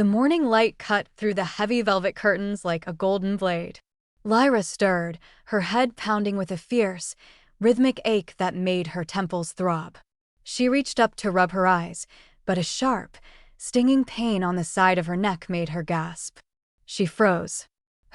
The morning light cut through the heavy velvet curtains like a golden blade. Lyra stirred, her head pounding with a fierce, rhythmic ache that made her temples throb. She reached up to rub her eyes, but a sharp, stinging pain on the side of her neck made her gasp. She froze.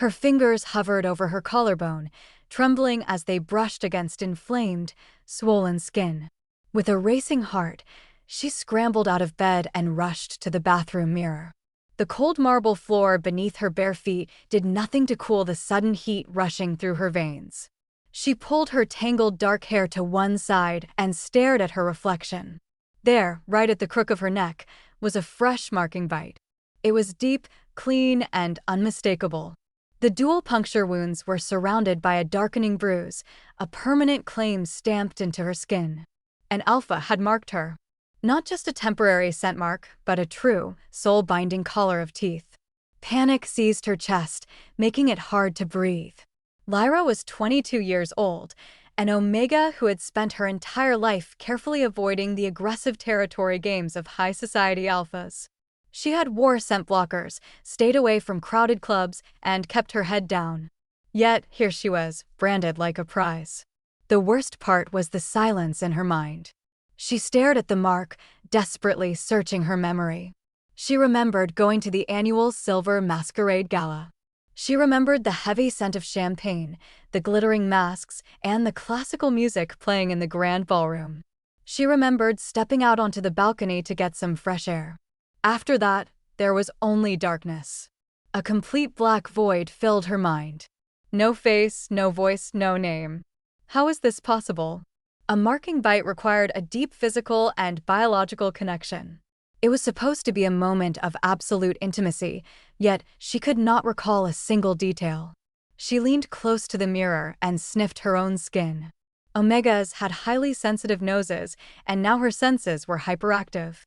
Her fingers hovered over her collarbone, trembling as they brushed against inflamed, swollen skin. With a racing heart, she scrambled out of bed and rushed to the bathroom mirror. The cold marble floor beneath her bare feet did nothing to cool the sudden heat rushing through her veins. She pulled her tangled dark hair to one side and stared at her reflection. There, right at the crook of her neck, was a fresh marking bite. It was deep, clean, and unmistakable. The dual puncture wounds were surrounded by a darkening bruise, a permanent claim stamped into her skin. An alpha had marked her. Not just a temporary scent mark, but a true, soul-binding collar of teeth. Panic seized her chest, making it hard to breathe. Lyra was 22 years old, an Omega who had spent her entire life carefully avoiding the aggressive territory games of high society alphas. She had wore scent blockers, stayed away from crowded clubs, and kept her head down. Yet, here she was, branded like a prize. The worst part was the silence in her mind. She stared at the mark, desperately searching her memory. She remembered going to the annual Silver Masquerade Gala. She remembered the heavy scent of champagne, the glittering masks, and the classical music playing in the grand ballroom. She remembered stepping out onto the balcony to get some fresh air. After that, there was only darkness. A complete black void filled her mind. No face, no voice, no name. How is this possible? A marking bite required a deep physical and biological connection. It was supposed to be a moment of absolute intimacy, yet she could not recall a single detail. She leaned close to the mirror and sniffed her own skin. Omegas had highly sensitive noses, and now her senses were hyperactive.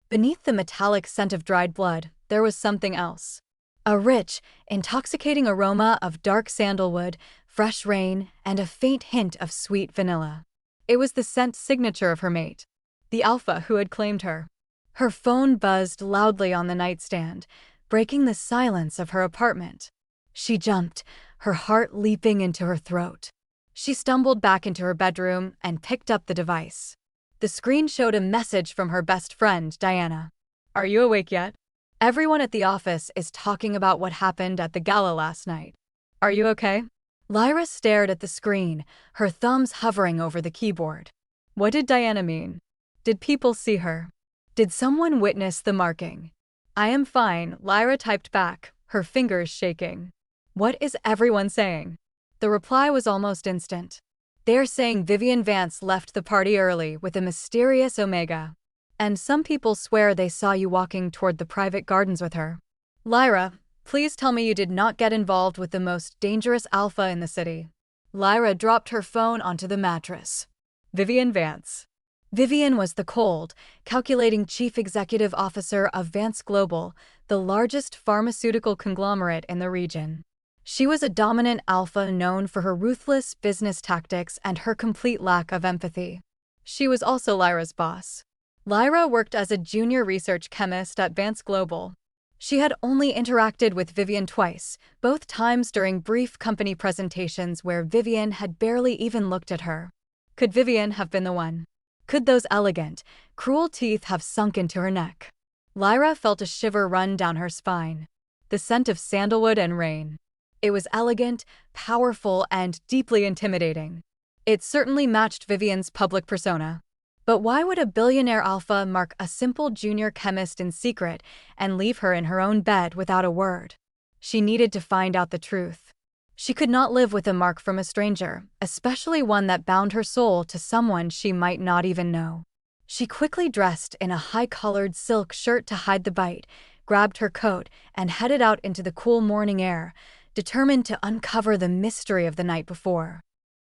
Beneath the metallic scent of dried blood, there was something else. A rich, intoxicating aroma of dark sandalwood, fresh rain, and a faint hint of sweet vanilla. It was the scent signature of her mate, the alpha who had claimed her. Her phone buzzed loudly on the nightstand, breaking the silence of her apartment. She jumped, her heart leaping into her throat. She stumbled back into her bedroom and picked up the device. The screen showed a message from her best friend, Diana. "Are you awake yet? Everyone at the office is talking about what happened at the gala last night. Are you okay?" Lyra stared at the screen, her thumbs hovering over the keyboard. What did Diana mean? Did people see her? Did someone witness the marking? "I am fine," Lyra typed back, her fingers shaking. "What is everyone saying?" The reply was almost instant. "They're saying Vivian Vance left the party early with a mysterious Omega. And some people swear they saw you walking toward the private gardens with her." "Lyra, please tell me you did not get involved with the most dangerous alpha in the city." Lyra dropped her phone onto the mattress. Vivian Vance. Vivian was the cold, calculating chief executive officer of Vance Global, the largest pharmaceutical conglomerate in the region. She was a dominant alpha known for her ruthless business tactics and her complete lack of empathy. She was also Lyra's boss. Lyra worked as a junior research chemist at Vance Global. She had only interacted with Vivian twice, both times during brief company presentations where Vivian had barely even looked at her. Could Vivian have been the one? Could those elegant, cruel teeth have sunk into her neck? Lyra felt a shiver run down her spine. The scent of sandalwood and rain. It was elegant, powerful, and deeply intimidating. It certainly matched Vivian's public persona. But why would a billionaire alpha mark a simple junior chemist in secret and leave her in her own bed without a word? She needed to find out the truth. She could not live with a mark from a stranger, especially one that bound her soul to someone she might not even know. She quickly dressed in a high-collared silk shirt to hide the bite, grabbed her coat, and headed out into the cool morning air, determined to uncover the mystery of the night before.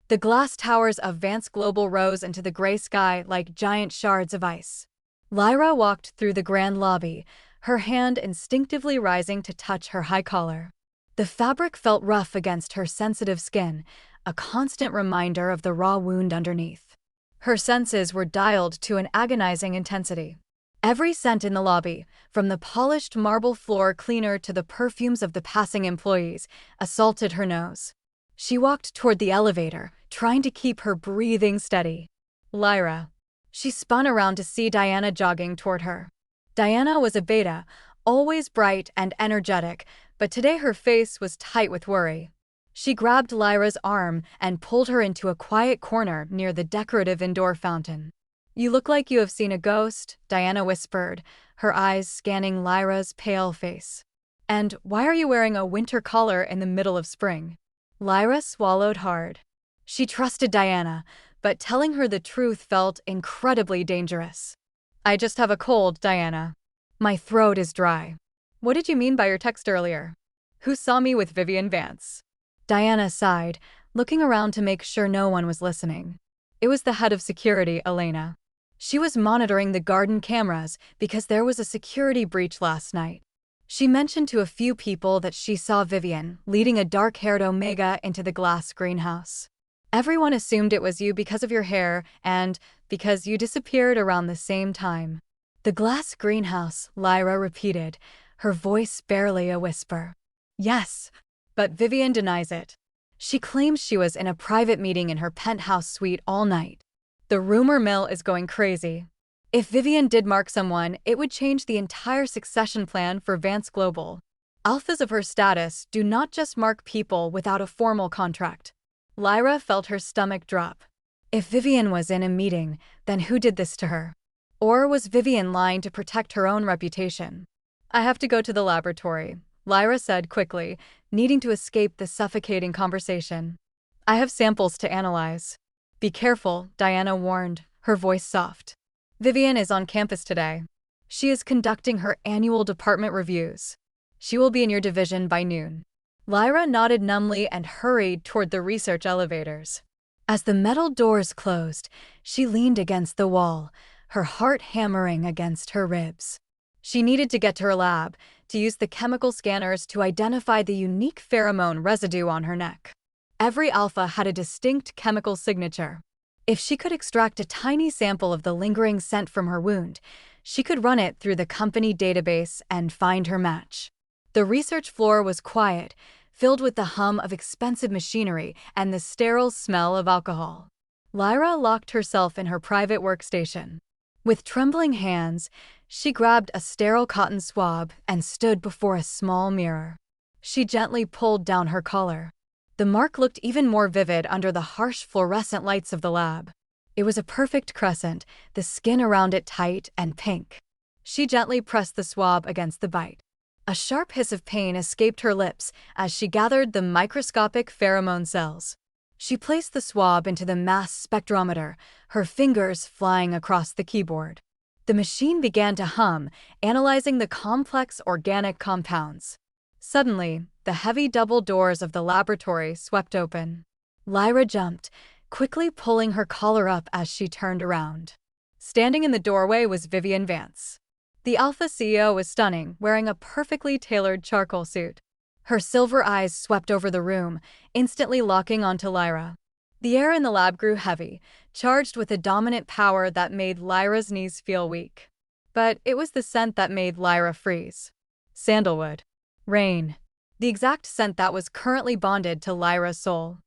The glass towers of Vance Global rose into the gray sky like giant shards of ice. Lyra walked through the grand lobby, her hand instinctively rising to touch her high collar. The fabric felt rough against her sensitive skin, a constant reminder of the raw wound underneath. Her senses were dialed to an agonizing intensity. Every scent in the lobby, from the polished marble floor cleaner to the perfumes of the passing employees, assaulted her nose. She walked toward the elevator, trying to keep her breathing steady. Lyra. She spun around to see Diana jogging toward her. Diana was a beta, always bright and energetic, but today her face was tight with worry. She grabbed Lyra's arm and pulled her into a quiet corner near the decorative indoor fountain. "You look like you have seen a ghost," Diana whispered, her eyes scanning Lyra's pale face. "And why are you wearing a winter collar in the middle of spring?" Lyra swallowed hard. She trusted Diana, but telling her the truth felt incredibly dangerous. "I just have a cold, Diana. My throat is dry." "What did you mean by your text earlier? Who saw me with Vivian Vance?" Diana sighed, looking around to make sure no one was listening. It was the head of security, Elena. She was monitoring the garden cameras because there was a security breach last night. She mentioned to a few people that she saw Vivian leading a dark-haired Omega into the glass greenhouse. "Everyone assumed it was you because of your hair and because you disappeared around the same time." "The glass greenhouse," Lyra repeated, her voice barely a whisper. "Yes, but Vivian denies it. She claims she was in a private meeting in her penthouse suite all night. The rumor mill is going crazy. If Vivian did mark someone, it would change the entire succession plan for Vance Global. Alphas of her status do not just mark people without a formal contract." Lyra felt her stomach drop. If Vivian was in a meeting, then who did this to her? Or was Vivian lying to protect her own reputation? "I have to go to the laboratory," Lyra said quickly, needing to escape the suffocating conversation. "I have samples to analyze." "Be careful," Diana warned, her voice soft. "Vivian is on campus today. She is conducting her annual department reviews. She will be in your division by noon." Lyra nodded numbly and hurried toward the research elevators. As the metal doors closed, she leaned against the wall, her heart hammering against her ribs. She needed to get to her lab, to use the chemical scanners to identify the unique pheromone residue on her neck. Every alpha had a distinct chemical signature. If she could extract a tiny sample of the lingering scent from her wound, she could run it through the company database and find her match. The research floor was quiet, filled with the hum of expensive machinery and the sterile smell of alcohol. Lyra locked herself in her private workstation. With trembling hands, she grabbed a sterile cotton swab and stood before a small mirror. She gently pulled down her collar. The mark looked even more vivid under the harsh fluorescent lights of the lab. It was a perfect crescent, the skin around it tight and pink. She gently pressed the swab against the bite. A sharp hiss of pain escaped her lips as she gathered the microscopic pheromone cells. She placed the swab into the mass spectrometer, her fingers flying across the keyboard. The machine began to hum, analyzing the complex organic compounds. Suddenly, the heavy double doors of the laboratory swept open. Lyra jumped, quickly pulling her collar up as she turned around. Standing in the doorway was Vivian Vance. The Alpha CEO was stunning, wearing a perfectly tailored charcoal suit. Her silver eyes swept over the room, instantly locking onto Lyra. The air in the lab grew heavy, charged with a dominant power that made Lyra's knees feel weak. But it was the scent that made Lyra freeze. Sandalwood. Rain. The exact scent that was currently bonded to Lyra's soul.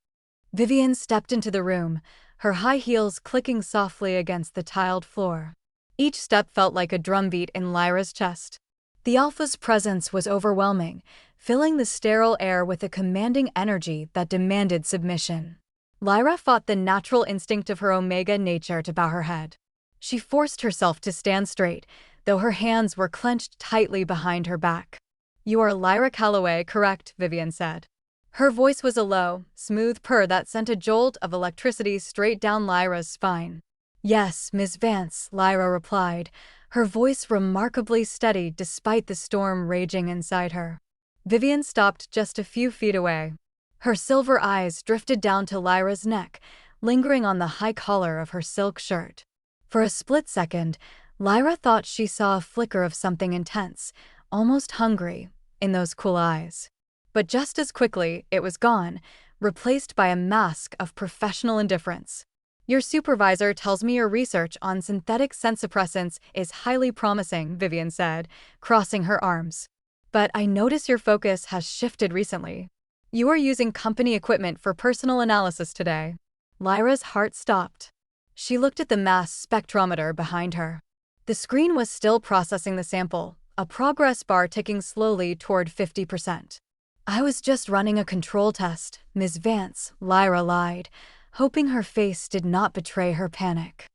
Vivian stepped into the room, her high heels clicking softly against the tiled floor. Each step felt like a drumbeat in Lyra's chest. The Alpha's presence was overwhelming, filling the sterile air with a commanding energy that demanded submission. Lyra fought the natural instinct of her Omega nature to bow her head. She forced herself to stand straight, though her hands were clenched tightly behind her back. "You are Lyra Calloway, correct?" Vivian said. Her voice was a low, smooth purr that sent a jolt of electricity straight down Lyra's spine. "Yes, Miss Vance," Lyra replied, her voice remarkably steady despite the storm raging inside her. Vivian stopped just a few feet away. Her silver eyes drifted down to Lyra's neck, lingering on the high collar of her silk shirt. For a split second, Lyra thought she saw a flicker of something intense, almost hungry, in those cool eyes. But just as quickly, it was gone, replaced by a mask of professional indifference. Your supervisor tells me your research on synthetic scent suppressants is highly promising, Vivian said, crossing her arms. But I notice your focus has shifted recently. You are using company equipment for personal analysis today. Lyra's heart stopped. She looked at the mass spectrometer behind her. The screen was still processing the sample, a progress bar ticking slowly toward 50%. I was just running a control test, Ms. Vance, Lyra lied, hoping her face did not betray her panic.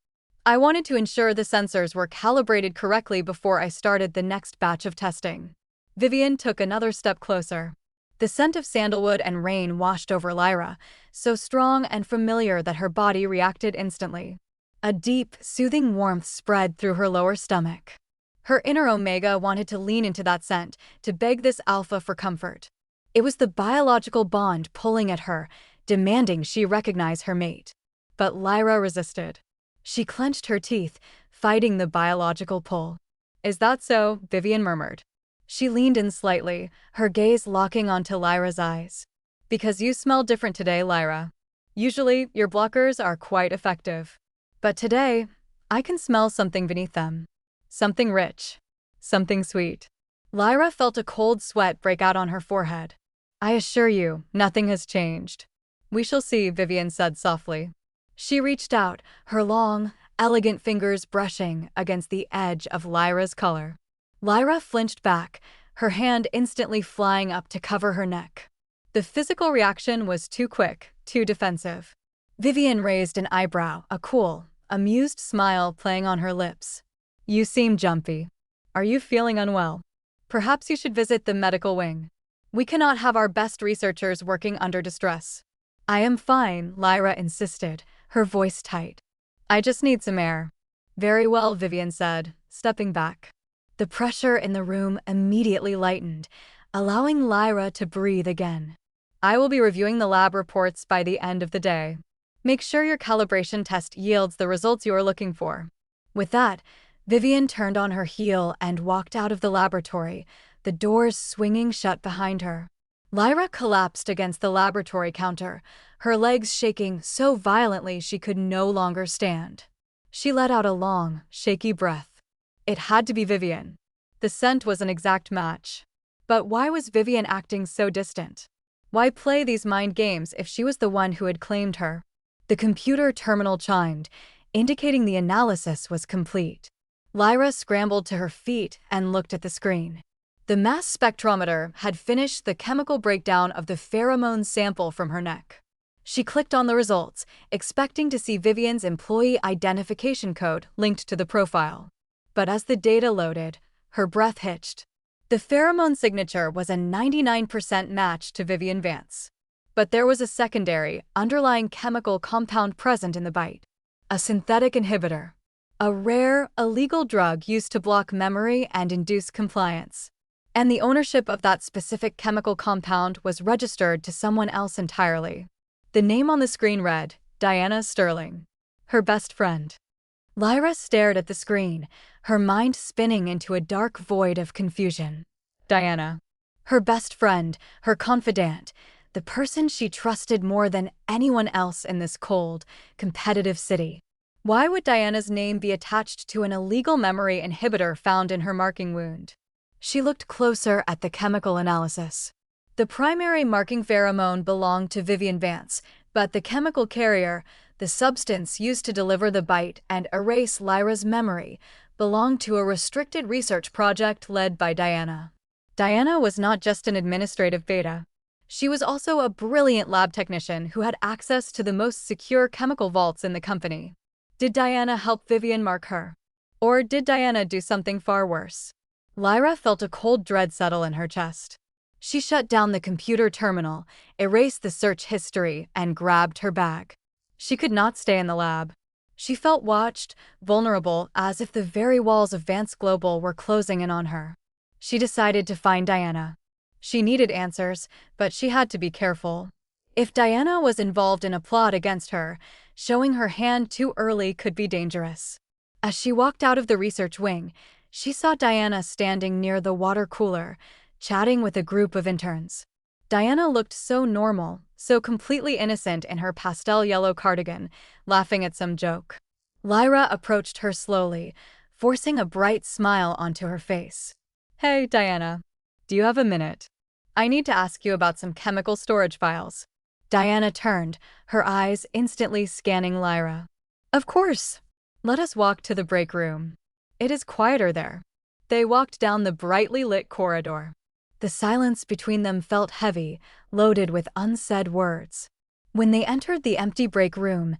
I wanted to ensure the sensors were calibrated correctly before I started the next batch of testing. Vivian took another step closer. The scent of sandalwood and rain washed over Lyra, so strong and familiar that her body reacted instantly. A deep, soothing warmth spread through her lower stomach. Her inner Omega wanted to lean into that scent, to beg this alpha for comfort. It was the biological bond pulling at her, demanding she recognize her mate. But Lyra resisted. She clenched her teeth, fighting the biological pull. Is that so? Vivian murmured. She leaned in slightly, her gaze locking onto Lyra's eyes. Because you smell different today, Lyra. Usually, your blockers are quite effective. But today, I can smell something beneath them. Something rich. Something sweet. Lyra felt a cold sweat break out on her forehead. I assure you, nothing has changed. We shall see, Vivian said softly. She reached out, her long, elegant fingers brushing against the edge of Lyra's collar. Lyra flinched back, her hand instantly flying up to cover her neck. The physical reaction was too quick, too defensive. Vivian raised an eyebrow, a cool, amused smile playing on her lips. You seem jumpy. Are you feeling unwell? Perhaps you should visit the medical wing. We cannot have our best researchers working under distress. I am fine, Lyra insisted, her voice tight. I just need some air. Very well, Vivian said, stepping back. The pressure in the room immediately lightened, allowing Lyra to breathe again. I will be reviewing the lab reports by the end of the day. Make sure your calibration test yields the results you are looking for. With that, Vivian turned on her heel and walked out of the laboratory, the doors swinging shut behind her. Lyra collapsed against the laboratory counter, her legs shaking so violently she could no longer stand. She let out a long, shaky breath. It had to be Vivian. The scent was an exact match. But why was Vivian acting so distant? Why play these mind games if she was the one who had claimed her? The computer terminal chimed, indicating the analysis was complete. Lyra scrambled to her feet and looked at the screen. The mass spectrometer had finished the chemical breakdown of the pheromone sample from her neck. She clicked on the results, expecting to see Vivian's employee identification code linked to the profile. But as the data loaded, her breath hitched. The pheromone signature was a 99% match to Vivian Vance. But there was a secondary, underlying chemical compound present in the bite. A synthetic inhibitor. A rare, illegal drug used to block memory and induce compliance. And the ownership of that specific chemical compound was registered to someone else entirely. The name on the screen read, Diana Sterling. Her best friend. Lyra stared at the screen, her mind spinning into a dark void of confusion. Diana. Her best friend, her confidant, the person she trusted more than anyone else in this cold, competitive city. Why would Diana's name be attached to an illegal memory inhibitor found in her marking wound? She looked closer at the chemical analysis. The primary marking pheromone belonged to Vivian Vance, but the chemical carrier, the substance used to deliver the bite and erase Lyra's memory, belonged to a restricted research project led by Diana. Diana was not just an administrative beta. She was also a brilliant lab technician who had access to the most secure chemical vaults in the company. Did Diana help Vivian mark her? Or did Diana do something far worse? Lyra felt a cold dread settle in her chest. She shut down the computer terminal, erased the search history, and grabbed her bag. She could not stay in the lab. She felt watched, vulnerable, as if the very walls of Vance Global were closing in on her. She decided to find Diana. She needed answers, but she had to be careful. If Diana was involved in a plot against her, showing her hand too early could be dangerous. As she walked out of the research wing, she saw Diana standing near the water cooler, chatting with a group of interns. Diana looked so normal, so completely innocent in her pastel yellow cardigan, laughing at some joke. Lyra approached her slowly, forcing a bright smile onto her face. Hey, Diana. Do you have a minute? I need to ask you about some chemical storage files. Diana turned, her eyes instantly scanning Lyra. Of course. Let us walk to the break room. It is quieter there. They walked down the brightly lit corridor. The silence between them felt heavy, loaded with unsaid words. When they entered the empty break room,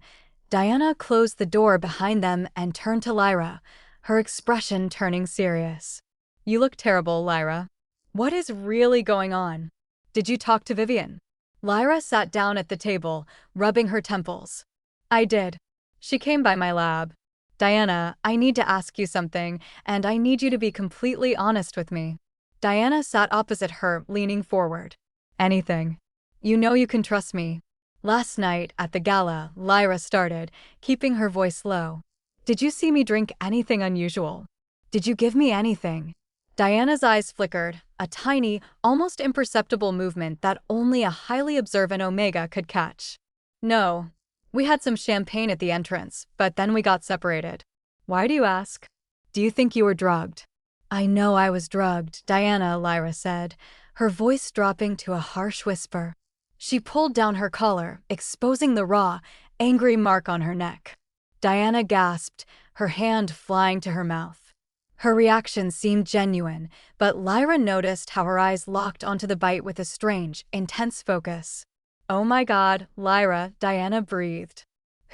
Diana closed the door behind them and turned to Lyra, her expression turning serious. You look terrible, Lyra. What is really going on? Did you talk to Vivian? Lyra sat down at the table, rubbing her temples. I did. She came by my lab. Diana, I need to ask you something, and I need you to be completely honest with me. Diana sat opposite her, leaning forward. Anything. You know you can trust me. Last night, at the gala, Lyra started, keeping her voice low. Did you see me drink anything unusual? Did you give me anything? Diana's eyes flickered, a tiny, almost imperceptible movement that only a highly observant Omega could catch. No. We had some champagne at the entrance, but then we got separated. Why do you ask? Do you think you were drugged? I know I was drugged, Diana, Lyra said, her voice dropping to a harsh whisper. She pulled down her collar, exposing the raw, angry mark on her neck. Diana gasped, her hand flying to her mouth. Her reaction seemed genuine, but Lyra noticed how her eyes locked onto the bite with a strange, intense focus. Oh my God, Lyra, Diana breathed.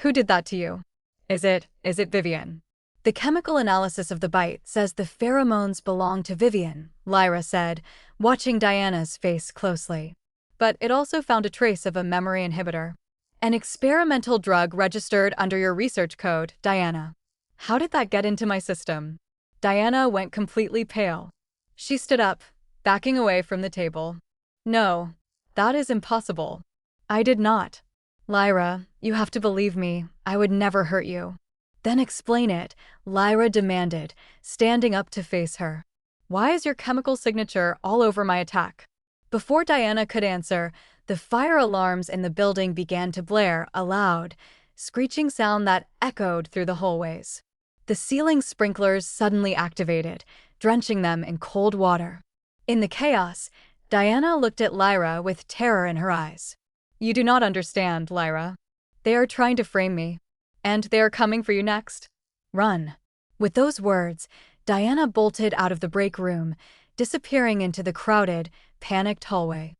Who did that to you? Is it Vivian? The chemical analysis of the bite says the pheromones belong to Vivian, Lyra said, watching Diana's face closely. But it also found a trace of a memory inhibitor. An experimental drug registered under your research code, Diana. How did that get into my system? Diana went completely pale. She stood up, backing away from the table. No, that is impossible. I did not. Lyra, you have to believe me. I would never hurt you. Then explain it, Lyra demanded, standing up to face her. Why is your chemical signature all over my attack? Before Diana could answer, the fire alarms in the building began to blare, a loud, screeching sound that echoed through the hallways. The ceiling sprinklers suddenly activated, drenching them in cold water. In the chaos, Diana looked at Lyra with terror in her eyes. You do not understand, Lyra. They are trying to frame me. And they are coming for you next. Run. With those words, Diana bolted out of the break room, disappearing into the crowded, panicked hallway.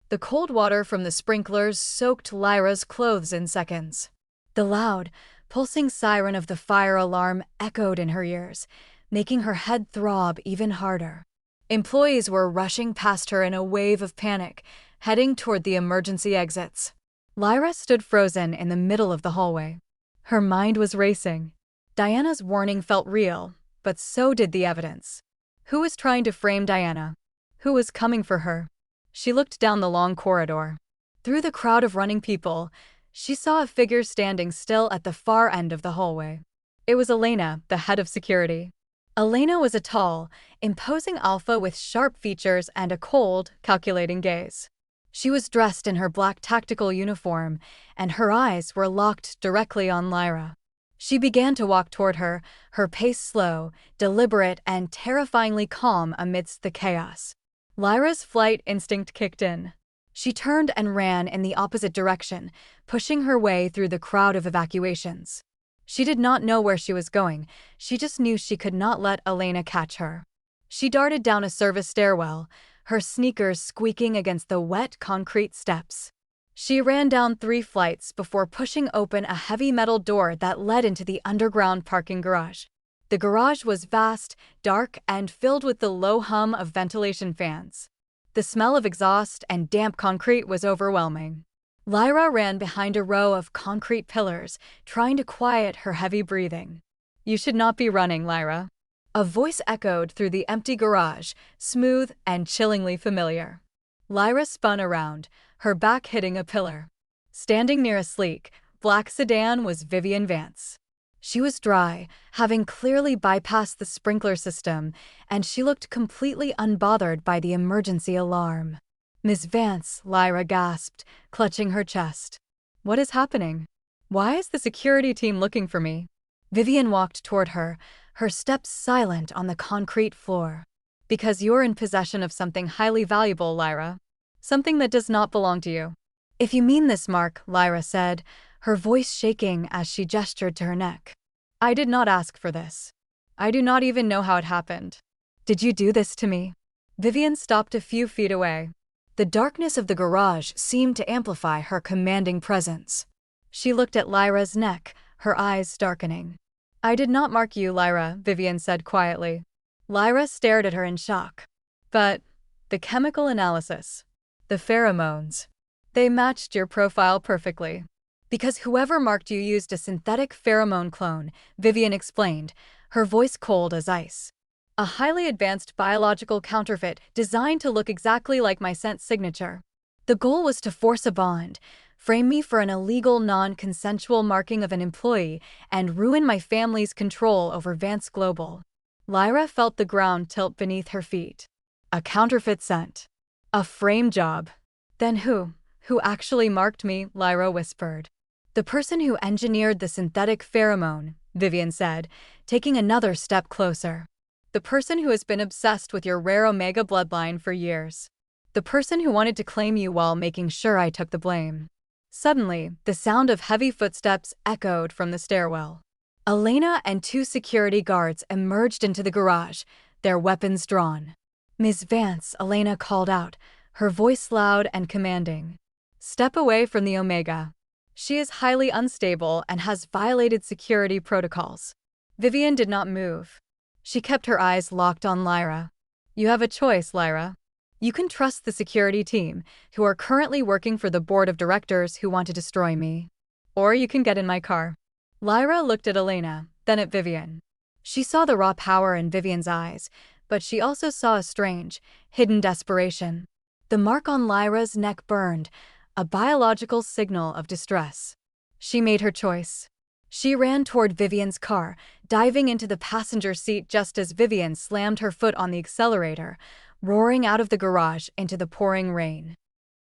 The cold water from the sprinklers soaked Lyra's clothes in seconds. The loud, pulsing siren of the fire alarm echoed in her ears, making her head throb even harder. Employees were rushing past her in a wave of panic, heading toward the emergency exits. Lyra stood frozen in the middle of the hallway. Her mind was racing. Diana's warning felt real, but so did the evidence. Who was trying to frame Diana? Who was coming for her? She looked down the long corridor. Through the crowd of running people, she saw a figure standing still at the far end of the hallway. It was Elena, the head of security. Elena was a tall, imposing alpha with sharp features and a cold, calculating gaze. She was dressed in her black tactical uniform, and her eyes were locked directly on Lyra. She began to walk toward her, her pace slow, deliberate, and terrifyingly calm amidst the chaos. Lyra's flight instinct kicked in. She turned and ran in the opposite direction, pushing her way through the crowd of evacuations. She did not know where she was going, she just knew she could not let Elena catch her. She darted down a service stairwell, her sneakers squeaking against the wet concrete steps. She ran down 3 flights before pushing open a heavy metal door that led into the underground parking garage. The garage was vast, dark, and filled with the low hum of ventilation fans. The smell of exhaust and damp concrete was overwhelming. Lyra ran behind a row of concrete pillars, trying to quiet her heavy breathing. You should not be running, Lyra. A voice echoed through the empty garage, smooth and chillingly familiar. Lyra spun around, her back hitting a pillar. Standing near a sleek, black sedan was Vivian Vance. She was dry, having clearly bypassed the sprinkler system, and she looked completely unbothered by the emergency alarm. Miss Vance, Lyra gasped, clutching her chest. What is happening? Why is the security team looking for me? Vivian walked toward her, her steps silent on the concrete floor. Because you're in possession of something highly valuable, Lyra. Something that does not belong to you. If you mean this, Mark, Lyra said, her voice shaking as she gestured to her neck. I did not ask for this. I do not even know how it happened. Did you do this to me? Vivian stopped a few feet away. The darkness of the garage seemed to amplify her commanding presence. She looked at Lyra's neck, her eyes darkening. I did not mark you, Lyra, Vivian said quietly. Lyra stared at her in shock. But the chemical analysis, the pheromones, they matched your profile perfectly. Because whoever marked you used a synthetic pheromone clone, Vivian explained, her voice cold as ice. A highly advanced biological counterfeit designed to look exactly like my scent signature. The goal was to force a bond, frame me for an illegal, non-consensual marking of an employee, and ruin my family's control over Vance Global. Lyra felt the ground tilt beneath her feet. A counterfeit scent. A frame job. Then who? Who actually marked me? Lyra whispered. The person who engineered the synthetic pheromone, Vivian said, taking another step closer. The person who has been obsessed with your rare Omega bloodline for years. The person who wanted to claim you while making sure I took the blame. Suddenly, the sound of heavy footsteps echoed from the stairwell. Elena and two security guards emerged into the garage, their weapons drawn. Ms. Vance, Elena called out, her voice loud and commanding. Step away from the Omega. She is highly unstable and has violated security protocols. Vivian did not move. She kept her eyes locked on Lyra. You have a choice, Lyra. You can trust the security team, who are currently working for the board of directors who want to destroy me. Or you can get in my car. Lyra looked at Elena, then at Vivian. She saw the raw power in Vivian's eyes, but she also saw a strange, hidden desperation. The mark on Lyra's neck burned, a biological signal of distress. She made her choice. She ran toward Vivian's car, diving into the passenger seat just as Vivian slammed her foot on the accelerator, roaring out of the garage into the pouring rain.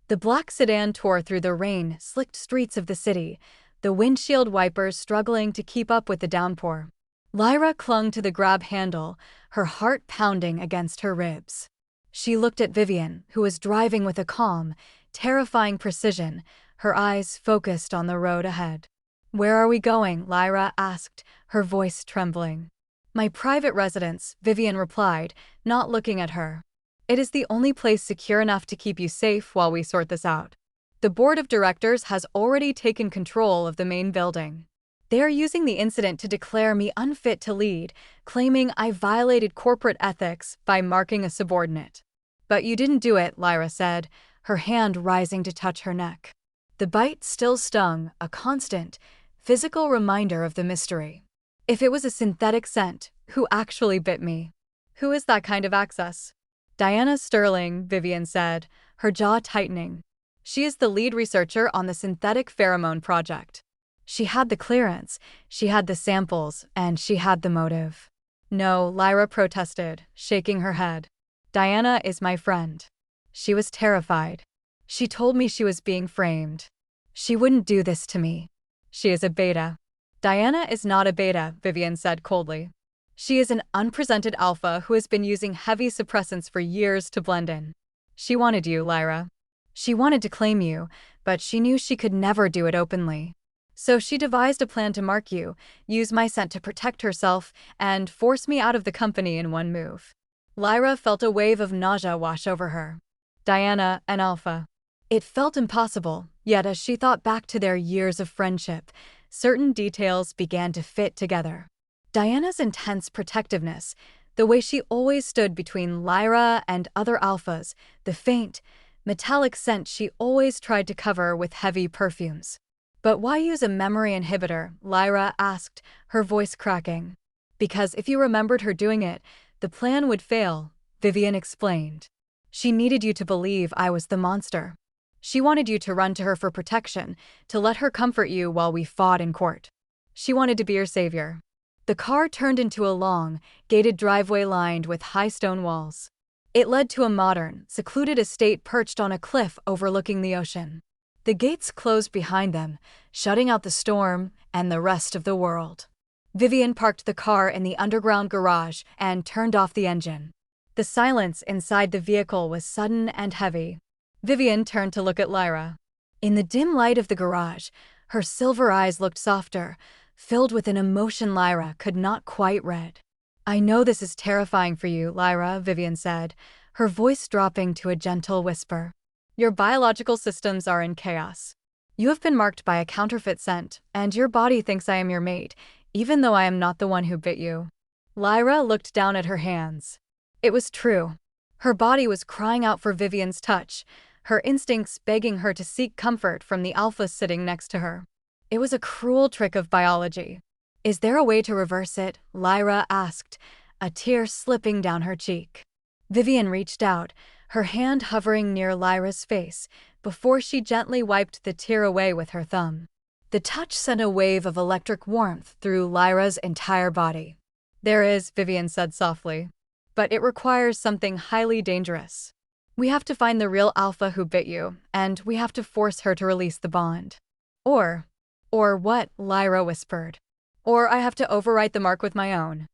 The black sedan tore through the rain-slicked streets of the city, the windshield wipers struggling to keep up with the downpour. Lyra clung to the grab handle, her heart pounding against her ribs. She looked at Vivian, who was driving with a calm, terrifying precision, her eyes focused on the road ahead. Where are we going? Lyra asked, her voice trembling. My private residence, Vivian replied, not looking at her. It is the only place secure enough to keep you safe while we sort this out. The board of directors has already taken control of the main building. They are using the incident to declare me unfit to lead, claiming I violated corporate ethics by marking a subordinate. But you didn't do it, Lyra said, her hand rising to touch her neck. The bite still stung, a constant, physical reminder of the mystery. If it was a synthetic scent, who actually bit me? Who is that kind of access? Diana Sterling, Vivian said, her jaw tightening. She is the lead researcher on the synthetic pheromone project. She had the clearance, she had the samples, and she had the motive. No, Lyra protested, shaking her head. Diana is my friend. She was terrified. She told me she was being framed. She wouldn't do this to me. She is a beta. Diana is not a beta, Vivian said coldly. She is an unpresented alpha who has been using heavy suppressants for years to blend in. She wanted you, Lyra. She wanted to claim you, but she knew she could never do it openly. So she devised a plan to mark you, use my scent to protect herself, and force me out of the company in one move. Lyra felt a wave of nausea wash over her. Diana, an alpha. It felt impossible, yet as she thought back to their years of friendship, certain details began to fit together. Diana's intense protectiveness, the way she always stood between Lyra and other alphas, the faint, metallic scent she always tried to cover with heavy perfumes. But why use a memory inhibitor? Lyra asked, her voice cracking. Because if you remembered her doing it, the plan would fail, Vivian explained. She needed you to believe I was the monster. She wanted you to run to her for protection, to let her comfort you while we fought in court. She wanted to be your savior. The car turned into a long, gated driveway lined with high stone walls. It led to a modern, secluded estate perched on a cliff overlooking the ocean. The gates closed behind them, shutting out the storm and the rest of the world. Vivian parked the car in the underground garage and turned off the engine. The silence inside the vehicle was sudden and heavy. Vivian turned to look at Lyra. In the dim light of the garage, her silver eyes looked softer, filled with an emotion Lyra could not quite read. "I know this is terrifying for you, Lyra," Vivian said, her voice dropping to a gentle whisper. "Your biological systems are in chaos. You have been marked by a counterfeit scent, and your body thinks I am your mate, even though I am not the one who bit you." Lyra looked down at her hands. It was true. Her body was crying out for Vivian's touch, her instincts begging her to seek comfort from the alpha sitting next to her. It was a cruel trick of biology. "Is there a way to reverse it?" Lyra asked, a tear slipping down her cheek. Vivian reached out, her hand hovering near Lyra's face, before she gently wiped the tear away with her thumb. The touch sent a wave of electric warmth through Lyra's entire body. "There is," Vivian said softly. "But it requires something highly dangerous. We have to find the real alpha who bit you, and we have to force her to release the bond." Or what?" Lyra whispered. "Or I have to overwrite the mark with my own."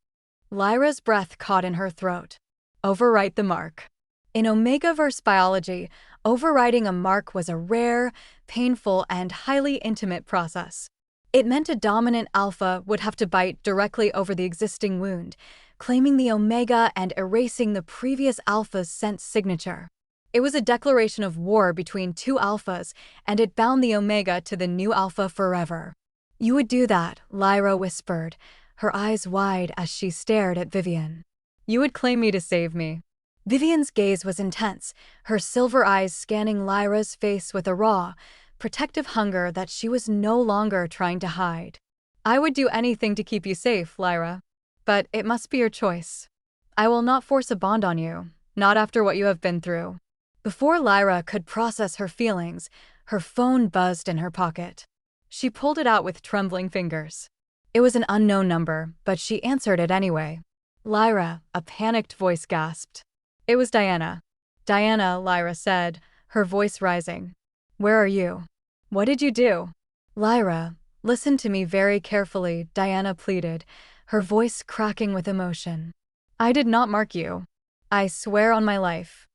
Lyra's breath caught in her throat. Overwrite the mark. In Omegaverse biology, overwriting a mark was a rare, painful, and highly intimate process. It meant a dominant alpha would have to bite directly over the existing wound, claiming the omega and erasing the previous alpha's scent signature. It was a declaration of war between two alphas, and it bound the omega to the new alpha forever. "You would do that," Lyra whispered, her eyes wide as she stared at Vivian. "You would claim me to save me." Vivian's gaze was intense, her silver eyes scanning Lyra's face with a raw, protective hunger that she was no longer trying to hide. "I would do anything to keep you safe, Lyra. But it must be your choice. I will not force a bond on you, not after what you have been through." Before Lyra could process her feelings, her phone buzzed in her pocket. She pulled it out with trembling fingers. It was an unknown number, but she answered it anyway. "Lyra," a panicked voice gasped. It was Diana. "Diana," Lyra said, her voice rising. "Where are you? What did you do?" "Lyra, listen to me very carefully," Diana pleaded, her voice cracking with emotion. "I did not mark you. I swear on my life.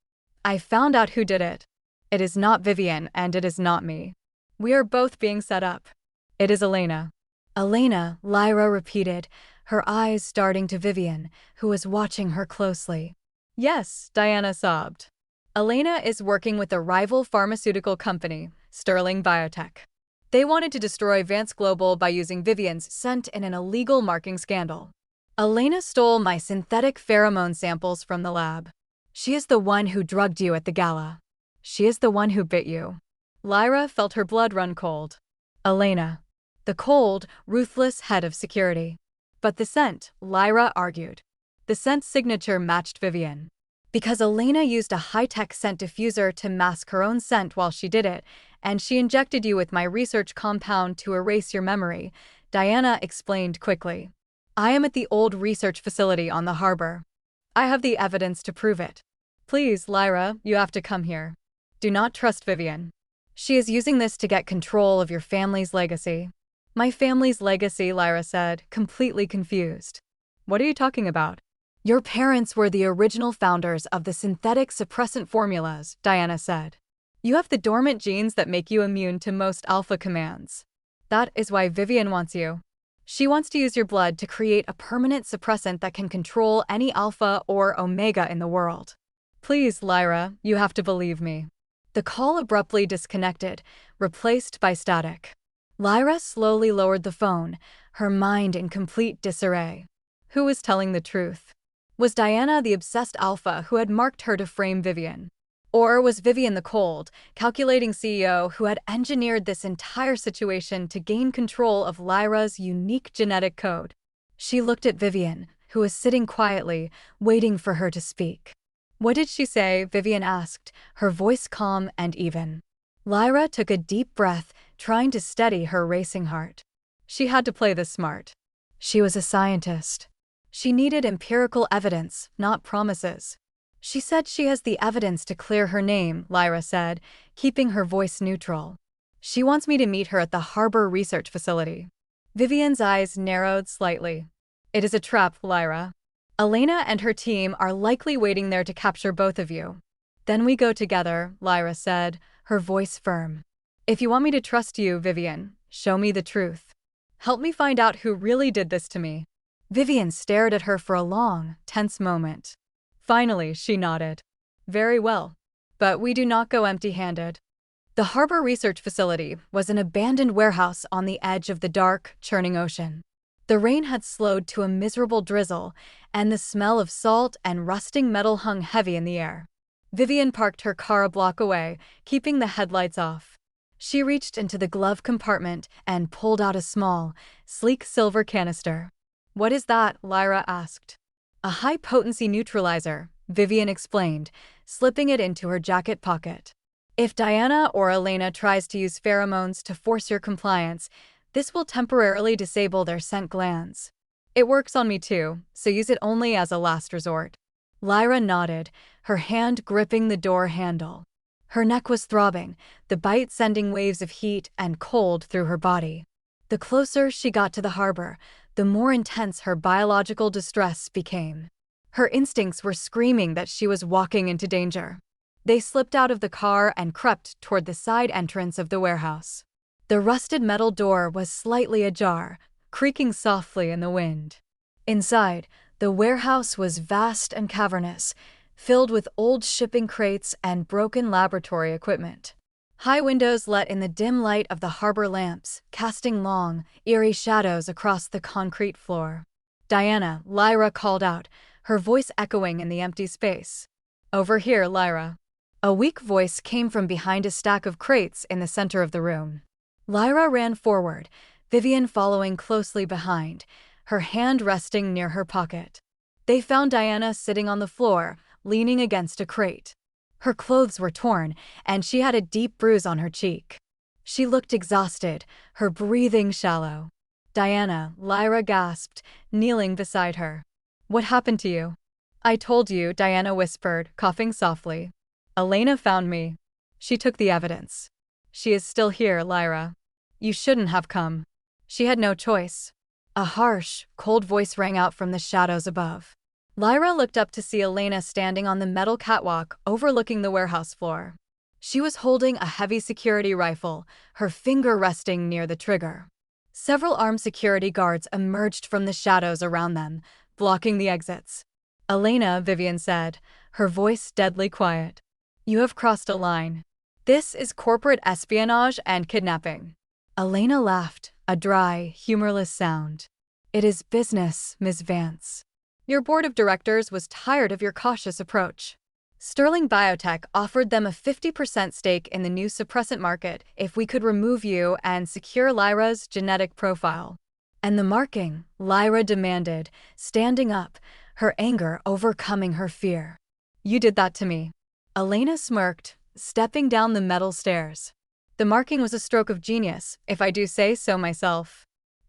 I found out who did it. It is not Vivian and it is not me. We are both being set up. It is Elena." "Elena," Lyra repeated, her eyes darting to Vivian, who was watching her closely. "Yes," Diana sobbed. "Elena is working with a rival pharmaceutical company, Sterling Biotech. They wanted to destroy Vance Global by using Vivian's scent in an illegal marking scandal. Elena stole my synthetic pheromone samples from the lab. She is the one who drugged you at the gala. She is the one who bit you." Lyra felt her blood run cold. Elena. The cold, ruthless head of security. But the scent, Lyra argued. The scent signature matched Vivian. Because Elena used a high-tech scent diffuser to mask her own scent while she did it, and she injected you with my research compound to erase your memory, Diana explained quickly. "I am at the old research facility on the harbor. I have the evidence to prove it. Please, Lyra, you have to come here. Do not trust Vivian. She is using this to get control of your family's legacy." "My family's legacy," Lyra said, completely confused. "What are you talking about?" "Your parents were the original founders of the synthetic suppressant formulas," Diana said. "You have the dormant genes that make you immune to most alpha commands. That is why Vivian wants you. She wants to use your blood to create a permanent suppressant that can control any alpha or omega in the world. Please, Lyra, you have to believe me." The call abruptly disconnected, replaced by static. Lyra slowly lowered the phone, her mind in complete disarray. Who was telling the truth? Was Diana the obsessed alpha who had marked her to frame Vivian? Or was Vivian the cold, calculating CEO who had engineered this entire situation to gain control of Lyra's unique genetic code? She looked at Vivian, who was sitting quietly, waiting for her to speak. "What did she say?" Vivian asked, her voice calm and even. Lyra took a deep breath, trying to steady her racing heart. She had to play this smart. She was a scientist. She needed empirical evidence, not promises. She said she has the evidence to clear her name, Lyra said, keeping her voice neutral. She wants me to meet her at the harbor research facility. Vivian's eyes narrowed slightly. It is a trap, Lyra. Elena and her team are likely waiting there to capture both of you. Then we go together, Lyra said, her voice firm. If you want me to trust you, Vivian, show me the truth. Help me find out who really did this to me. Vivian stared at her for a long, tense moment. Finally, she nodded. Very well. But we do not go empty-handed. The harbor research facility was an abandoned warehouse on the edge of the dark, churning ocean. The rain had slowed to a miserable drizzle, and the smell of salt and rusting metal hung heavy in the air. Vivian parked her car a block away, keeping the headlights off. She reached into the glove compartment and pulled out a small, sleek silver canister. What is that? Lyra asked. A high-potency neutralizer, Vivian explained, slipping it into her jacket pocket. If Diana or Elena tries to use pheromones to force your compliance, this will temporarily disable their scent glands. It works on me too, so use it only as a last resort. Lyra nodded, her hand gripping the door handle. Her neck was throbbing, the bite sending waves of heat and cold through her body. The closer she got to the harbor, the more intense her biological distress became. Her instincts were screaming that she was walking into danger. They slipped out of the car and crept toward the side entrance of the warehouse. The rusted metal door was slightly ajar, creaking softly in the wind. Inside, the warehouse was vast and cavernous, filled with old shipping crates and broken laboratory equipment. High windows let in the dim light of the harbor lamps, casting long, eerie shadows across the concrete floor. Diana, Lyra called out, her voice echoing in the empty space. Over here, Lyra. A weak voice came from behind a stack of crates in the center of the room. Lyra ran forward, Vivian following closely behind, her hand resting near her pocket. They found Diana sitting on the floor, leaning against a crate. Her clothes were torn, and she had a deep bruise on her cheek. She looked exhausted, her breathing shallow. Diana, Lyra gasped, kneeling beside her. What happened to you? I told you, Diana whispered, coughing softly. Elena found me. She took the evidence. She is still here, Lyra. You shouldn't have come. She had no choice. A harsh, cold voice rang out from the shadows above. Lyra looked up to see Elena standing on the metal catwalk overlooking the warehouse floor. She was holding a heavy security rifle, her finger resting near the trigger. Several armed security guards emerged from the shadows around them, blocking the exits. Elena, Vivian said, her voice deadly quiet. You have crossed a line. This is corporate espionage and kidnapping. Elena laughed, a dry, humorless sound. It is business, Ms. Vance. Your board of directors was tired of your cautious approach. Sterling Biotech offered them a 50% stake in the new suppressant market if we could remove you and secure Lyra's genetic profile. And the marking, Lyra demanded, standing up, her anger overcoming her fear. You did that to me. Elena smirked, stepping down the metal stairs. The marking was a stroke of genius, if I do say so myself.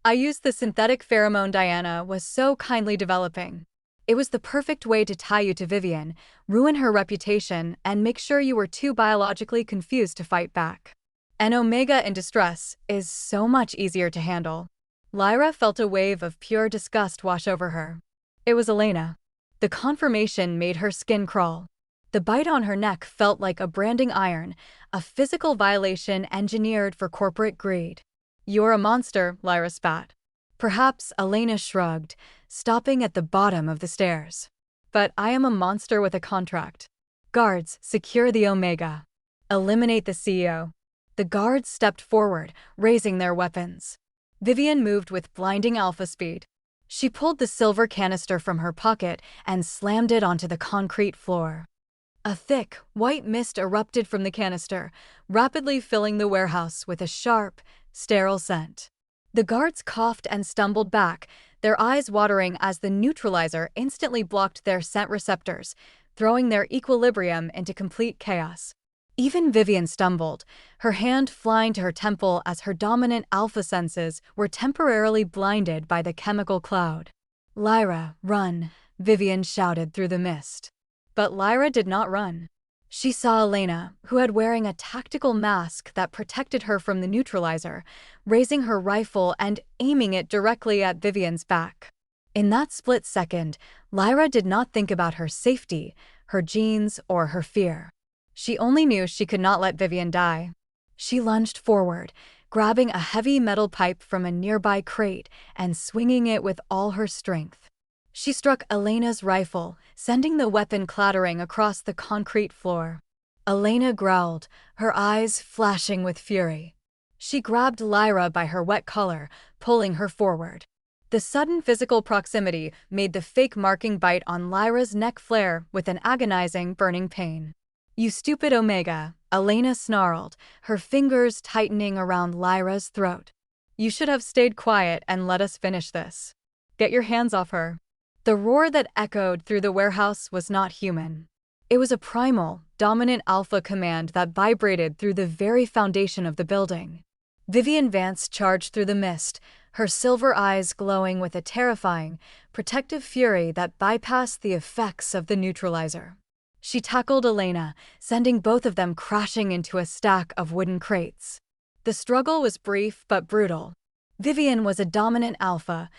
I used the synthetic pheromone Diana was so kindly developing. It was the perfect way to tie you to Vivian, ruin her reputation, and make sure you were too biologically confused to fight back. An Omega in distress is so much easier to handle. Lyra felt a wave of pure disgust wash over her. It was Elena. The confirmation made her skin crawl. The bite on her neck felt like a branding iron, a physical violation engineered for corporate greed. You're a monster, Lyra spat. Perhaps Elena shrugged, stopping at the bottom of the stairs. But I am a monster with a contract. Guards, secure the Omega. Eliminate the CEO. The guards stepped forward, raising their weapons. Vivian moved with blinding alpha speed. She pulled the silver canister from her pocket and slammed it onto the concrete floor. A thick, white mist erupted from the canister, rapidly filling the warehouse with a sharp, sterile scent. The guards coughed and stumbled back, their eyes watering as the neutralizer instantly blocked their scent receptors, throwing their equilibrium into complete chaos. Even Vivian stumbled, her hand flying to her temple as her dominant alpha senses were temporarily blinded by the chemical cloud. Lyra, run, Vivian shouted through the mist. But Lyra did not run. She saw Elena, who had wearing a tactical mask that protected her from the neutralizer, raising her rifle and aiming it directly at Vivian's back. In that split second, Lyra did not think about her safety, her genes, or her fear. She only knew she could not let Vivian die. She lunged forward, grabbing a heavy metal pipe from a nearby crate and swinging it with all her strength. She struck Elena's rifle, sending the weapon clattering across the concrete floor. Elena growled, her eyes flashing with fury. She grabbed Lyra by her wet collar, pulling her forward. The sudden physical proximity made the fake marking bite on Lyra's neck flare with an agonizing, burning pain. "You stupid Omega," Elena snarled, her fingers tightening around Lyra's throat. "You should have stayed quiet and let us finish this. Get your hands off her." The roar that echoed through the warehouse was not human. It was a primal, dominant alpha command that vibrated through the very foundation of the building. Vivian Vance charged through the mist, her silver eyes glowing with a terrifying, protective fury that bypassed the effects of the neutralizer. She tackled Elena, sending both of them crashing into a stack of wooden crates. The struggle was brief but brutal. Vivian was a dominant alpha,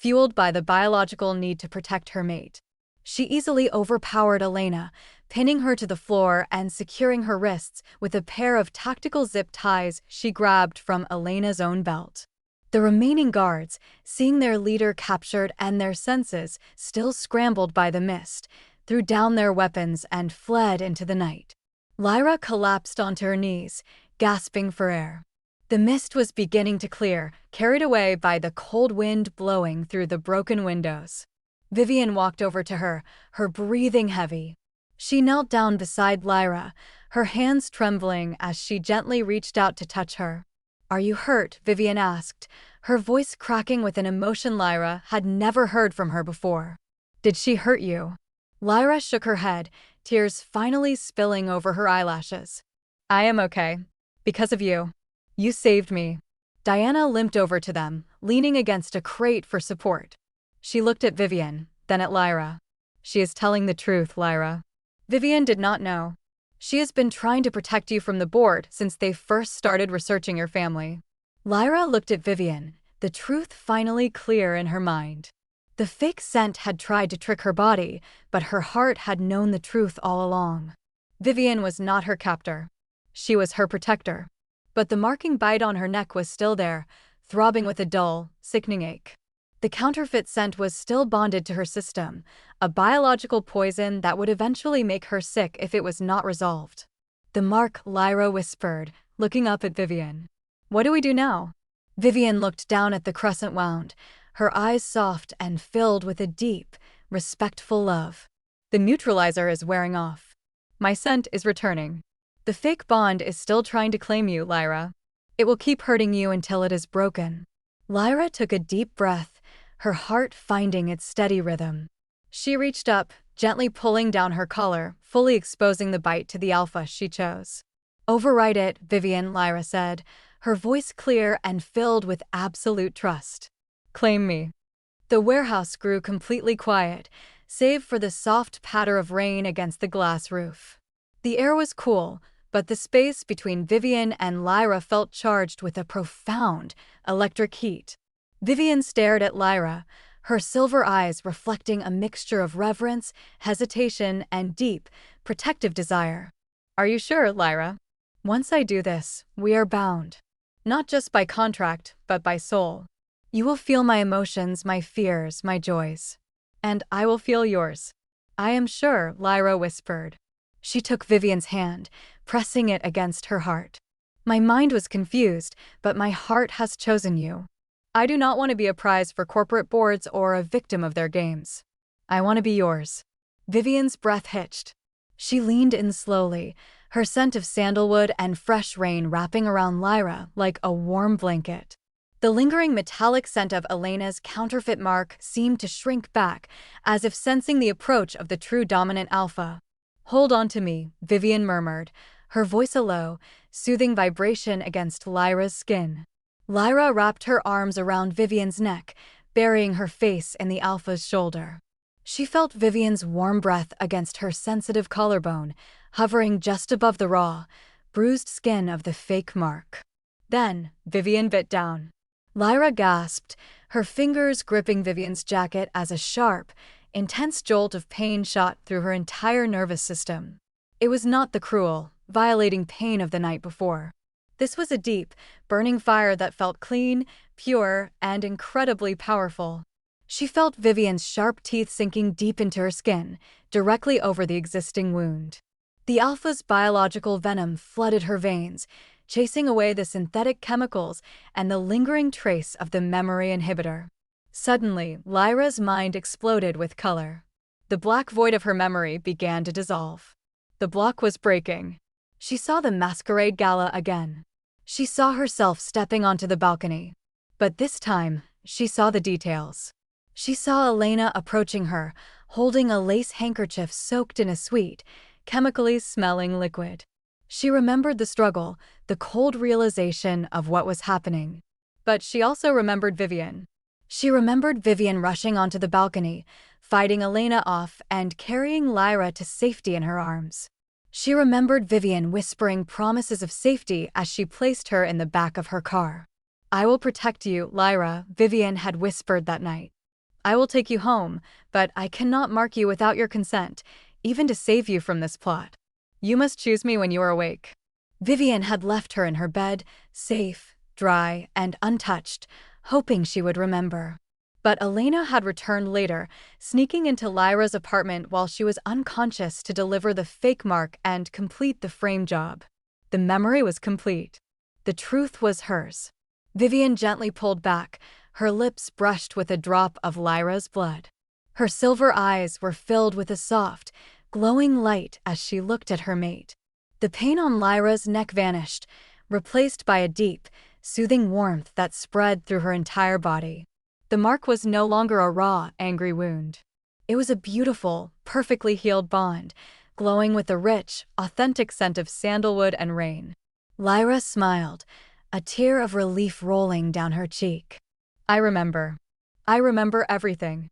fueled by the biological need to protect her mate. She easily overpowered Elena, pinning her to the floor and securing her wrists with a pair of tactical zip ties she grabbed from Elena's own belt. The remaining guards, seeing their leader captured and their senses still scrambled by the mist, threw down their weapons and fled into the night. Lyra collapsed onto her knees, gasping for air. The mist was beginning to clear, carried away by the cold wind blowing through the broken windows. Vivian walked over to her, her breathing heavy. She knelt down beside Lyra, her hands trembling as she gently reached out to touch her. "Are you hurt?" Vivian asked, her voice cracking with an emotion Lyra had never heard from her before. "Did she hurt you?" Lyra shook her head, tears finally spilling over her eyelashes. "I am okay. Because of you. You saved me." Diana limped over to them, leaning against a crate for support. She looked at Vivian, then at Lyra. "She is telling the truth, Lyra." Vivian did not know. "She has been trying to protect you from the board since they first started researching your family." Lyra looked at Vivian, the truth finally clear in her mind. The fake scent had tried to trick her body, but her heart had known the truth all along. Vivian was not her captor. She was her protector. But the marking bite on her neck was still there, throbbing with a dull, sickening ache. The counterfeit scent was still bonded to her system, a biological poison that would eventually make her sick if it was not resolved. "The mark," Lyra whispered, looking up at Vivian. "What do we do now?" Vivian looked down at the crescent wound, her eyes soft and filled with a deep, respectful love. "The neutralizer is wearing off. My scent is returning. The fake bond is still trying to claim you, Lyra. It will keep hurting you until it is broken." Lyra took a deep breath, her heart finding its steady rhythm. She reached up, gently pulling down her collar, fully exposing the bite to the alpha she chose. "Override it, Vivian," Lyra said, her voice clear and filled with absolute trust. "Claim me." The warehouse grew completely quiet, save for the soft patter of rain against the glass roof. The air was cool, but the space between Vivian and Lyra felt charged with a profound, electric heat. Vivian stared at Lyra, her silver eyes reflecting a mixture of reverence, hesitation, and deep, protective desire. "Are you sure, Lyra? Once I do this, we are bound. Not just by contract, but by soul. You will feel my emotions, my fears, my joys. And I will feel yours." "I am sure," Lyra whispered. She took Vivian's hand, pressing it against her heart. "My mind was confused, but my heart has chosen you. I do not want to be a prize for corporate boards or a victim of their games. I want to be yours." Vivian's breath hitched. She leaned in slowly, her scent of sandalwood and fresh rain wrapping around Lyra like a warm blanket. The lingering metallic scent of Elena's counterfeit mark seemed to shrink back, as if sensing the approach of the true dominant alpha. "Hold on to me," Vivian murmured, her voice a low, soothing vibration against Lyra's skin. Lyra wrapped her arms around Vivian's neck, burying her face in the alpha's shoulder. She felt Vivian's warm breath against her sensitive collarbone, hovering just above the raw, bruised skin of the fake mark. Then, Vivian bit down. Lyra gasped, her fingers gripping Vivian's jacket as a sharp, intense jolt of pain shot through her entire nervous system. It was not the cruel, violating pain of the night before. This was a deep, burning fire that felt clean, pure, and incredibly powerful. She felt Vivian's sharp teeth sinking deep into her skin, directly over the existing wound. The alpha's biological venom flooded her veins, chasing away the synthetic chemicals and the lingering trace of the memory inhibitor. Suddenly, Lyra's mind exploded with color. The black void of her memory began to dissolve. The block was breaking. She saw the masquerade gala again. She saw herself stepping onto the balcony. But this time, she saw the details. She saw Elena approaching her, holding a lace handkerchief soaked in a sweet, chemically smelling liquid. She remembered the struggle, the cold realization of what was happening. But she also remembered Vivian. She remembered Vivian rushing onto the balcony, fighting Elena off and carrying Lyra to safety in her arms. She remembered Vivian whispering promises of safety as she placed her in the back of her car. "I will protect you, Lyra," Vivian had whispered that night. "I will take you home, but I cannot mark you without your consent, even to save you from this plot. You must choose me when you are awake." Vivian had left her in her bed, safe, dry, and untouched, hoping she would remember. But Elena had returned later, sneaking into Lyra's apartment while she was unconscious to deliver the fake mark and complete the frame job. The memory was complete. The truth was hers. Vivian gently pulled back, her lips brushed with a drop of Lyra's blood. Her silver eyes were filled with a soft, glowing light as she looked at her mate. The pain on Lyra's neck vanished, replaced by a deep, soothing warmth that spread through her entire body. The mark was no longer a raw, angry wound. It was a beautiful, perfectly healed bond, glowing with a rich, authentic scent of sandalwood and rain. Lyra smiled, a tear of relief rolling down her cheek. I remember everything."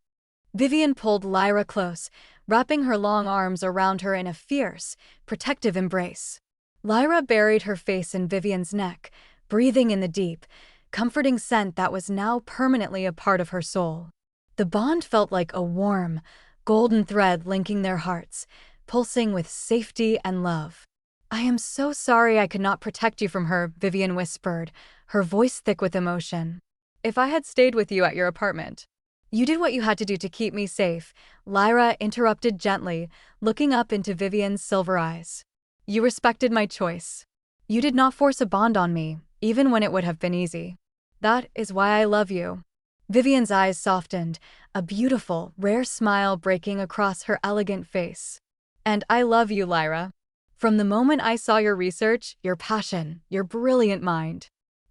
Vivian pulled Lyra close, wrapping her long arms around her in a fierce, protective embrace. Lyra buried her face in Vivian's neck, breathing in the deep, comforting scent that was now permanently a part of her soul. The bond felt like a warm, golden thread linking their hearts, pulsing with safety and love. "I am so sorry I could not protect you from her," Vivian whispered, her voice thick with emotion. "If I had stayed with you at your apartment." "You did what you had to do to keep me safe," Lyra interrupted gently, looking up into Vivian's silver eyes. "You respected my choice. You did not force a bond on me, even when it would have been easy. That is why I love you." Vivian's eyes softened, a beautiful, rare smile breaking across her elegant face. "And I love you, Lyra. From the moment I saw your research, your passion, your brilliant mind.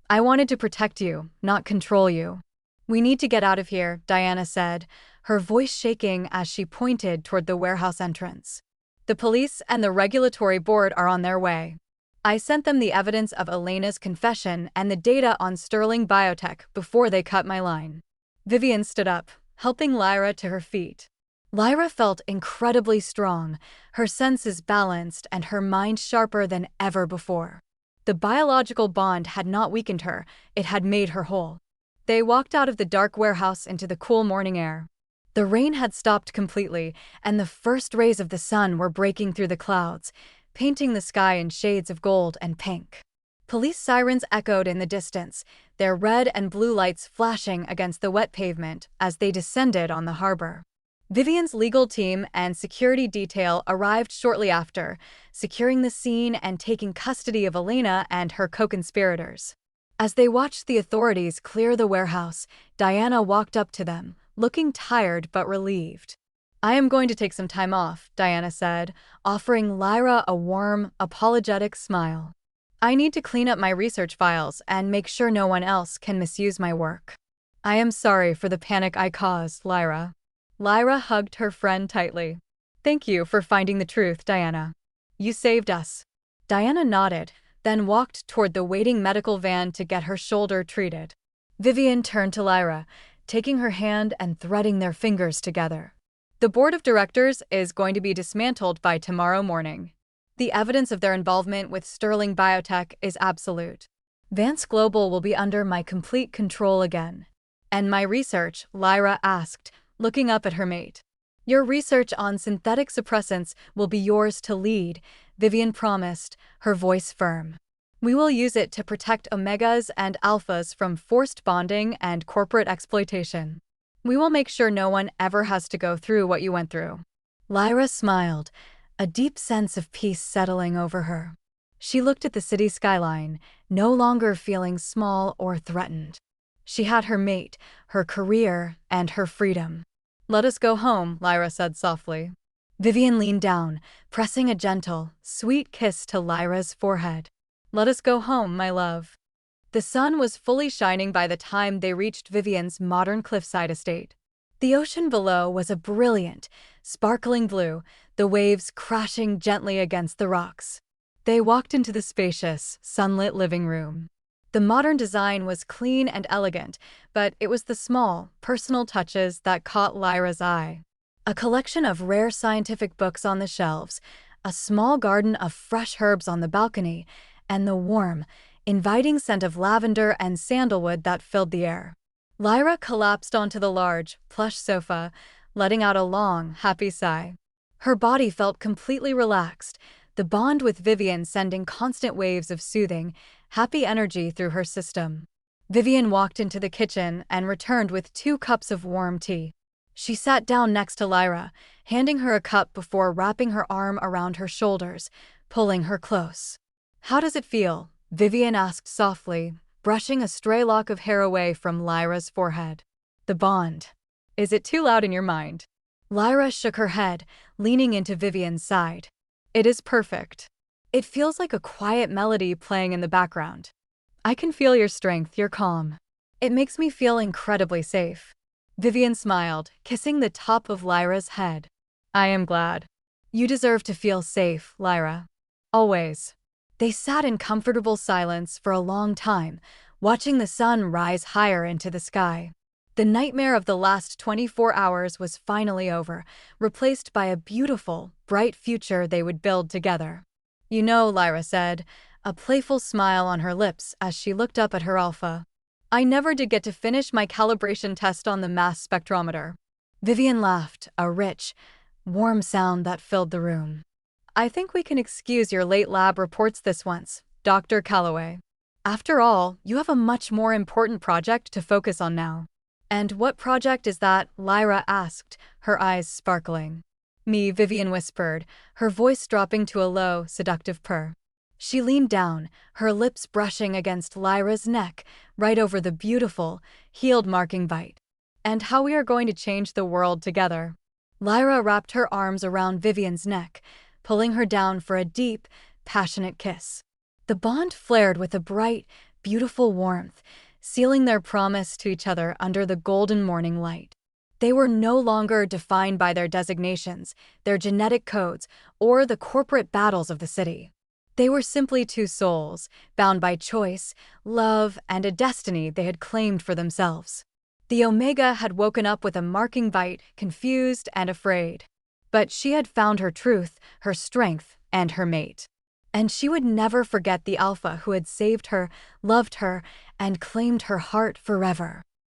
I wanted to protect you, not control you." "We need to get out of here," Diana said, her voice shaking as she pointed toward the warehouse entrance. "The police and the regulatory board are on their way. I sent them the evidence of Elena's confession and the data on Sterling Biotech before they cut my line." Vivian stood up, helping Lyra to her feet. Lyra felt incredibly strong, her senses balanced and her mind sharper than ever before. The biological bond had not weakened her, it had made her whole. They walked out of the dark warehouse into the cool morning air. The rain had stopped completely, and the first rays of the sun were breaking through the clouds, painting the sky in shades of gold and pink. Police sirens echoed in the distance, their red and blue lights flashing against the wet pavement as they descended on the harbor. Vivian's legal team and security detail arrived shortly after, securing the scene and taking custody of Elena and her co-conspirators. As they watched the authorities clear the warehouse, Diana walked up to them, looking tired but relieved. "I am going to take some time off," Diana said, offering Lyra a warm, apologetic smile. "I need to clean up my research files and make sure no one else can misuse my work." "I am sorry for the panic I caused, Lyra." Lyra hugged her friend tightly. "Thank you for finding the truth, Diana. You saved us." Diana nodded, then walked toward the waiting medical van to get her shoulder treated. Vivian turned to Lyra, taking her hand and threading their fingers together. The board of directors is going to be dismantled by tomorrow morning. The evidence of their involvement with Sterling Biotech is absolute. Vance Global will be under my complete control again. And my research, Lyra asked, looking up at her mate. Your research on synthetic suppressants will be yours to lead, Vivian promised, her voice firm. We will use it to protect omegas and alphas from forced bonding and corporate exploitation. We will make sure no one ever has to go through what you went through. Lyra smiled, a deep sense of peace settling over her. She looked at the city skyline, no longer feeling small or threatened. She had her mate, her career, and her freedom. Let us go home, Lyra said softly. Vivian leaned down, pressing a gentle, sweet kiss to Lyra's forehead. Let us go home, my love. The sun was fully shining by the time they reached Vivian's modern cliffside estate. The ocean below was a brilliant, sparkling blue, the waves crashing gently against the rocks. They walked into the spacious, sunlit living room. The modern design was clean and elegant, but it was the small, personal touches that caught Lyra's eye. A collection of rare scientific books on the shelves, a small garden of fresh herbs on the balcony, and the warm, inviting scent of lavender and sandalwood that filled the air. Lyra collapsed onto the large, plush sofa, letting out a long, happy sigh. Her body felt completely relaxed, the bond with Vivian sending constant waves of soothing, happy energy through her system. Vivian walked into the kitchen and returned with 2 cups of warm tea. She sat down next to Lyra, handing her a cup before wrapping her arm around her shoulders, pulling her close. How does it feel? Vivian asked softly, brushing a stray lock of hair away from Lyra's forehead. The bond. Is it too loud in your mind? Lyra shook her head, leaning into Vivian's side. It is perfect. It feels like a quiet melody playing in the background. I can feel your strength, your calm. It makes me feel incredibly safe. Vivian smiled, kissing the top of Lyra's head. I am glad. You deserve to feel safe, Lyra. Always. They sat in comfortable silence for a long time, watching the sun rise higher into the sky. The nightmare of the last 24 hours was finally over, replaced by a beautiful, bright future they would build together. You know, Lyra said, a playful smile on her lips as she looked up at her alpha. I never did get to finish my calibration test on the mass spectrometer. Vivian laughed, a rich, warm sound that filled the room. I think we can excuse your late lab reports this once, Dr. Calloway. After all, you have a much more important project to focus on now. And what project is that? Lyra asked, her eyes sparkling. Me, Vivian whispered, her voice dropping to a low, seductive purr. She leaned down, her lips brushing against Lyra's neck, right over the beautiful, healed marking bite. And how we are going to change the world together. Lyra wrapped her arms around Vivian's neck, pulling her down for a deep, passionate kiss. The bond flared with a bright, beautiful warmth, sealing their promise to each other under the golden morning light. They were no longer defined by their designations, their genetic codes, or the corporate battles of the city. They were simply 2 souls, bound by choice, love, and a destiny they had claimed for themselves. The Omega had woken up with a marking bite, confused and afraid. But she had found her truth, her strength, and her mate. And she would never forget the Alpha who had saved her, loved her, and claimed her heart forever.